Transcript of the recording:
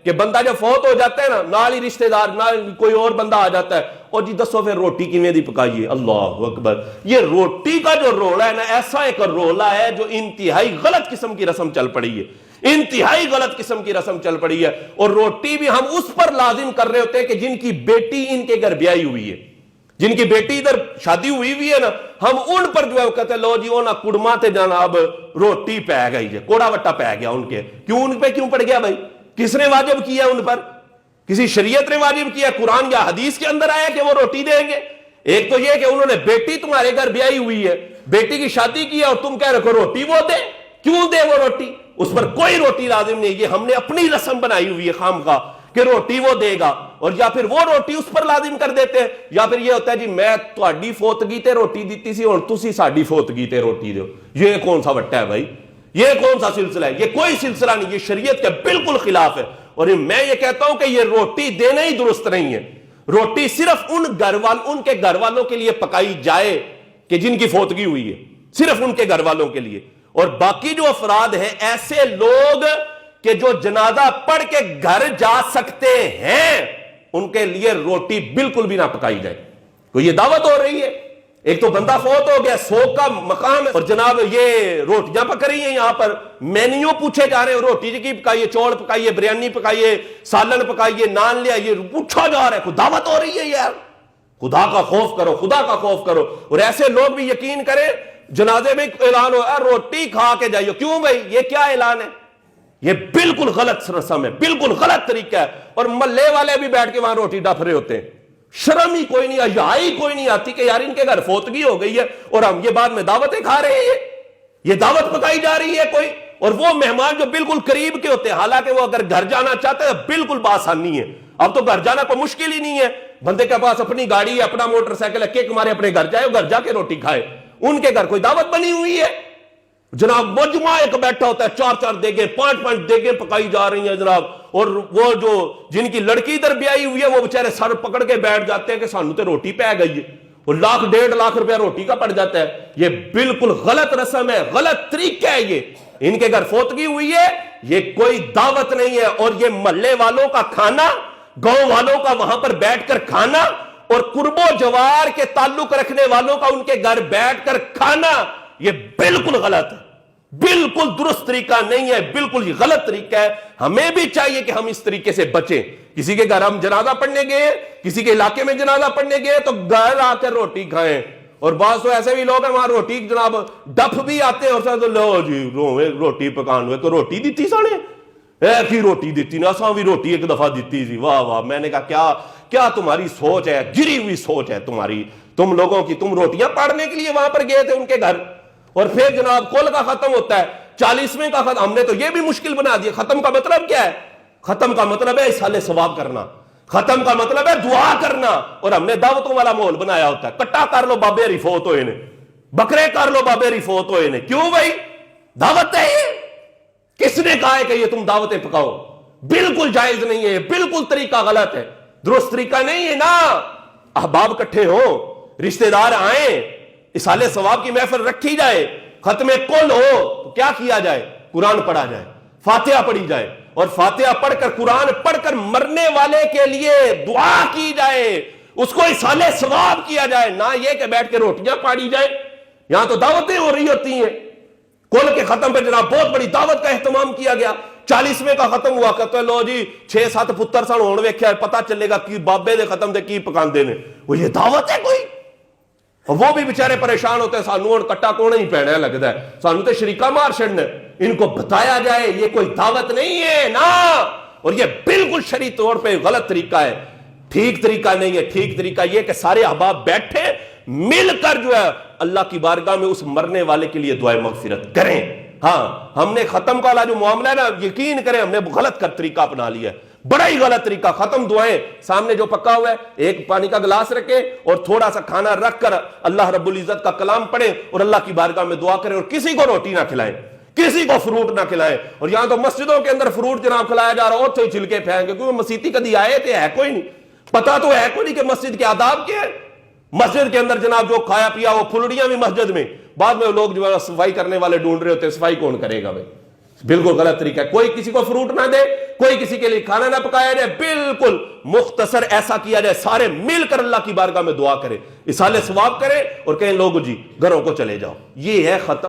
کہ بندہ جب فوت ہو جاتا ہے نا نال ہی رشتہ دار نال کوئی اور بندہ آ جاتا ہے اور جی دسو پھر روٹی کیویں دی پکائیے. اللہ اکبر. یہ روٹی کا جو رولا ہے نا ایسا ایک رولا ہے جو انتہائی غلط قسم کی رسم چل پڑی ہے, انتہائی غلط قسم کی رسم چل پڑی ہے. اور روٹی بھی ہم اس پر لازم کر رہے ہوتے ہیں کہ جن کی بیٹی ان کے گھر بیائی ہوئی ہے, جن کی بیٹی ادھر شادی ہوئی ہے نا, ہم ان پر جو ہے کہتے ہیں لو جی وہ نا کڑما تے جناب روٹی پہ گئی جی, کوڑا وٹا پہ گیا ان کے. کیوں ان پہ کیوں پڑ گیا بھائی؟ کس نے واجب کیا ان پر؟ کسی شریعت نے واجب کیا؟ قرآن یا حدیث کے اندر آیا کہ وہ روٹی دیں گے؟ ایک تو یہ کہ انہوں نے بیٹی تمہارے گھر بیائی ہوئی ہے, بیٹی کی شادی کی ہے اور تم کہہ رہے ہو روٹی وہ دے. کیوں دے وہ روٹی؟ اس پر کوئی روٹی لازم نہیں. یہ ہم نے اپنی رسم بنائی ہوئی ہے خامخواہ کہ روٹی وہ دے گا, اور یا پھر وہ روٹی اس پر لازم کر دیتے ہیں, یا پھر یہ ہوتا ہے جی میں تہاڈی فوتگی تے روٹی دیتی سی اور تسی ساڈی فوتگی تے روٹی دیو. یہ کون سا وٹا ہے بھائی؟ یہ کون سا سلسلہ ہے؟ یہ کوئی سلسلہ نہیں, یہ شریعت کے بالکل خلاف ہے. اور میں یہ کہتا ہوں کہ یہ روٹی دینا ہی درست نہیں ہے. روٹی صرف ان کے گھر والوں کے لیے پکائی جائے کہ جن کی فوتگی ہوئی ہے, صرف ان کے گھر والوں کے لیے. اور باقی جو افراد ہیں ایسے لوگ کہ جو جنازہ پڑھ کے گھر جا سکتے ہیں ان کے لیے روٹی بالکل بھی نہ پکائی جائے. تو یہ دعوت ہو رہی ہے, ایک تو بندہ فوت ہو گیا, سوگ کا مقام ہے, اور جناب یہ روٹیاں پک رہی ہیں یہاں پر, مینیو پوچھے جا رہے ہیں روٹی کی پکائیے, چوڑ پکائیے, بریانی پکائیے, سالن پکائیے, نان لے آئیے, پوچھا جا رہا ہے. کوئی دعوت ہو رہی ہے یار؟ خدا کا خوف کرو, خدا کا خوف کرو. اور ایسے لوگ بھی یقین کریں جنازے میں اعلان ہو روٹی کھا کے جائیے. کیوں بھائی یہ کیا اعلان ہے؟ یہ بالکل غلط رسم ہے, بالکل غلط طریقہ ہے. اور محلے والے بھی بیٹھ کے وہاں روٹی ڈف رہے ہوتے ہیں. شرم ہی کوئی نہیں, حیا ہی کوئی نہیں آتی کہ یار ان کے گھر فوتگی ہو گئی ہے اور ہم یہ بعد میں دعوتیں کھا رہے ہیں. یہ دعوت پکائی جا رہی ہے کوئی, اور وہ مہمان جو بالکل قریب کے ہوتے ہیں, حالانکہ وہ اگر گھر جانا چاہتے ہیں بالکل بآسانی ہے. اب تو گھر جانا کوئی مشکل ہی نہیں ہے, بندے کے پاس اپنی گاڑی ہے, اپنا موٹر سائیکل ہے, کیک مارے اپنے گھر جائے, گھر جا کے روٹی کھائے. ان کے گھر کوئی دعوت بنی ہوئی ہے جناب؟ مجمع ایک بیٹھا ہوتا ہے, 4 دیگیں 5 دیگیں پکائی جا رہی ہیں جناب, اور وہ جو جن کی لڑکی ادھر بیائی ہوئی ہے وہ بےچارے سر پکڑ کے بیٹھ جاتے ہیں کہ سانو تے روٹی پہ گئی ہے, اور 1 1.5 لاکھ روپیہ روٹی کا پڑ جاتا ہے. یہ بالکل غلط رسم ہے, غلط طریقہ ہے. یہ ان کے گھر فوتگی ہوئی ہے, یہ کوئی دعوت نہیں ہے. اور یہ محلے والوں کا کھانا, گاؤں والوں کا وہاں پر بیٹھ کر کھانا, اور قرب و جوار کے تعلق رکھنے والوں کا ان کے گھر بیٹھ کر کھانا, یہ بالکل غلط ہے, بالکل درست طریقہ نہیں ہے, بالکل غلط طریقہ ہے. ہمیں بھی چاہیے کہ ہم اس طریقے سے بچیں. کسی کے گھر ہم جنازہ پڑھنے گئے, کسی کے علاقے میں جنازہ پڑھنے گئے تو گھر آ کر روٹی کھائیں. اور بعض تو ایسے بھی لوگ ہیں وہاں روٹی جناب ڈف بھی آتے ہیں, اور تو لو جی روٹی پکان ہوئے تو روٹی دیتی ساڑے ایک ہی روٹی دیتی نا, اساں بھی روٹی ایک دفعہ دیتی تھی. واہ واہ. میں نے کہا کیا تمہاری سوچ ہے, گری ہوئی سوچ ہے تمہاری, تم لوگوں کی. تم روٹیاں پاڑنے کے لیے وہاں پر گئے تھے ان کے گھر, اور پھر جناب کل کا ختم ہوتا ہے, 40ویں کا ختم. ہم نے تو یہ بھی مشکل بنا دیا. ختم کا مطلب کیا ہے؟ ختم کا مطلب ہے اصالہ ثواب کرنا, ختم کا مطلب ہے دعا کرنا, اور ہم نے دعوتوں والا ماحول بنایا ہوتا ہے. کٹا کر لو بابے ری فوت ہوئے نے, بکرے کر لو بابے ری فوت ہوئے نے. کیوں بھائی؟ دعوت ہے یہ؟ کس نے کہا ہے کہ یہ تم دعوتیں پکاؤ؟ بالکل جائز نہیں ہے, بالکل طریقہ غلط ہے, درست طریقہ نہیں ہے نا. احباب کٹھے ہو, رشتہ دار آئیں, اصالہ ثواب کی محفل رکھی جائے, ختم کل ہو تو کیا کیا جائے؟ قرآن پڑھا جائے, فاتحہ پڑھی جائے, اور فاتحہ پڑھ کر قرآن پڑھ کر مرنے والے کے لیے دعا کی جائے, اس کو اصالہ ثواب کیا جائے, نہ یہ کہ بیٹھ کے روٹیاں پاڑی جائے. یہاں تو دعوتیں ہو رہی ہوتی ہیں. کل کے ختم پہ جناب بہت بڑی دعوت کا اہتمام کیا گیا, 40ویں کا ختم ہوا, کہتے ہیں لو جی 6-7 پتر سن ہون ویکھیا, پتہ چلے گا کہ بابے دے ختم دے کی پکاندے نے. وہ یہ دعوت ہے کوئی؟ اور وہ بھی بیچارے پریشان ہوتے ہیں, سانو اور کٹا کونا ہی پینا لگتا ہے, سانو تے شریکہ مار چھڑنا. ان کو بتایا جائے یہ کوئی دعوت نہیں ہے نا, اور یہ بالکل شرعی طور پہ غلط طریقہ ہے, ٹھیک طریقہ نہیں ہے. ٹھیک طریقہ یہ کہ سارے احباب بیٹھے مل کر جو ہے اللہ کی بارگاہ میں اس مرنے والے کے لیے دعائے مغفرت کریں. ہاں ہم نے ختم کا جو معاملہ ہے نا, یقین کریں ہم نے غلط کا طریقہ اپنا لیا ہے, بڑا ہی غلط طریقہ. ختم دعائیں سامنے جو پکا ہوا ہے, ایک پانی کا گلاس رکھیں اور تھوڑا سا کھانا رکھ کر اللہ رب العزت کا کلام پڑھیں اور اللہ کی بارگاہ میں دعا کریں, اور کسی کو روٹی نہ کھلائیں, کسی کو فروٹ نہ کھلائیں. اور یہاں تو مسجدوں کے اندر فروٹ جناب کھلایا جا رہا, اور تو چھلکے پھینک, کیونکہ مسیتی کدی آئے تھے, ہے کوئی نہیں, پتا تو ہے کوئی نہیں کہ مسجد کے آداب کیا ہے. مسجد کے اندر جناب جو کھایا پیا وہ پھلڑیاں بھی مسجد میں, بعد میں لوگ جو ہے صفائی کرنے والے ڈھونڈ رہے ہوتے ہیں, صفائی کون کرے گا بھائی؟ بالکل غلط طریقہ ہے. کوئی کسی کو فروٹ نہ دے, کوئی کسی کے لیے کھانا نہ پکایا جائے, بالکل مختصر ایسا کیا جائے سارے مل کر اللہ کی بارگاہ میں دعا کریں, اصالہ ثواب کریں اور کہیں لوگوں جی گھروں کو چلے جاؤ. یہ ہے ختم.